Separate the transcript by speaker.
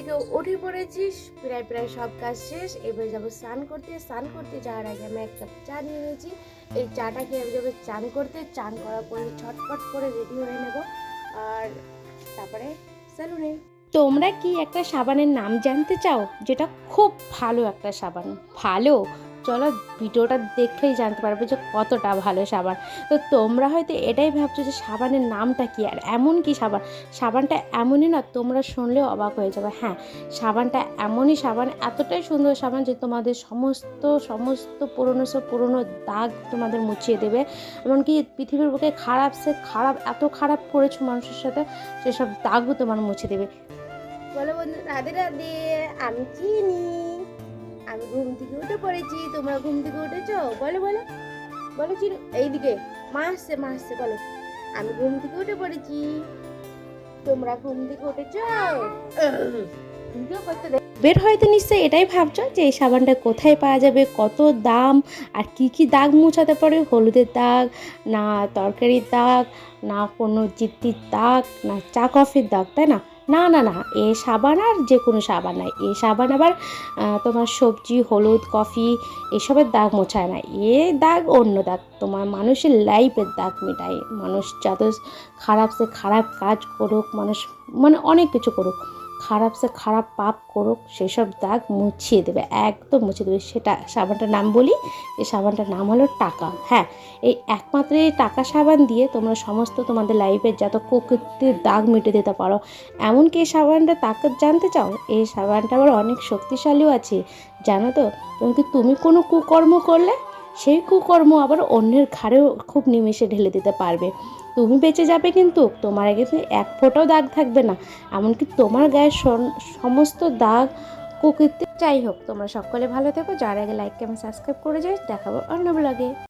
Speaker 1: থেকে উঠে পড়েছিস, প্রায় প্রায় সব কাজ শেষ। এবার যাবো স্নান করতে। স্নান করতে যাওয়ার আগে আমি এক কাপ চা নিয়ে নিয়েছি। এই চাটা খেয়ে আমি যাবো চান করতে। চান করার পরে ছটপট করে রেডি হয়ে নেব, আর তারপরে স্যালুনে। তোমরা কি একটা সাবানের নাম জানতে চাও, যেটা খুব ভালো একটা সাবান? ভালো, চলো ভিডিওটা দেখলেই জানতে পারবে যে কতটা ভালো সাবান। তো তোমরা হয়তো এটাই ভাবছো যে সাবানের নামটা কি, আর এমন কি সাবান। সাবানটা এমনই না, তোমরা শুনলেও অবাক হয়ে যাবে। হ্যাঁ, সাবানটা এমনই সাবান, এতটাই সুন্দর সাবান যে তোমাদের সমস্ত সমস্ত পুরনো দাগ তোমাদের মুছিয়ে দেবে। এমনকি পৃথিবীর বুকে খারাপ সে খারাপ, এত খারাপ করেছো মানুষের সাথে, সেসব দাগও তোমার মুছে দেবে। বলো বন্ধু, রাধে রাধে। আমি চিনি, আমি ঘুম থেকে উঠে পড়েছি। তোমরা ঘুম থেকে উঠেছো? বলো বলো বলো চিনি। এইদিকে মা আসছে, বলো। আমি ঘুম থেকে উঠে পড়েছি। তোমরা ঘুম থেকে উঠেছো? ভিডিও করতে বের হয়তো নিশ্চয়ই এটাই ভাবছো যে এই সাবানটা কোথায় পাওয়া যাবে, কত দাম, আর কি কি দাগ মুছাতে পারে। হলুদের দাগ, না তরকারির দাগ, না কোনো জিদ্দির দাগ, না চা কফির দাগ, তাই না? না না না, এ সাবান আর যে কোনো সাবান নাই। এ সাবান আবার তোমার সবজি, হলুদ, কফি এসবের দাগ মোছায় না। এ দাগ অন্য দাগ, তোমার মানুষের লাইফের দাগ মেটায়। মানুষ যত খারাপ সে খারাপ কাজ করুক, মানুষ মানে অনেক কিছু করুক, খারাপ সে খারাপ পাপ করুক, সেসব দাগ মুছিয়ে দেবে, একদম মুছিয়ে দেবে। সেটা সাবানটার নাম বলি, এই সাবানটার নাম হলো টাকা। হ্যাঁ, এই একমাত্র এই টাকা সাবান দিয়ে তোমরা সমস্ত তোমাদের লাইফের যত প্রকৃতির দাগ মিটে দিতে পারো। এমনকি এই সাবানটা তাকত জানতে চাও? এই সাবানটা আবার অনেক শক্তিশালীও আছে, জানো তো? তুমি কোনো কুকর্ম করলে সেই কুকর্ম আবার অন্যের ঘাড়েও খুব নিমেষে ঢেলে দিতে পারবে। তুমি বেঁচে যাবে, কিন্তু তোমার আগে এক ফোঁটাও দাগ থাকবে না। এমনকি তোমার গায়ের সমস্ত দাগ কুকীর্তি। যাই হোক, তোমরা সকলে ভালো থেকো। যার আগে লাইক কমেন্ট সাবস্ক্রাইব করে যাই। দেখাবো অন্য ব্লগে।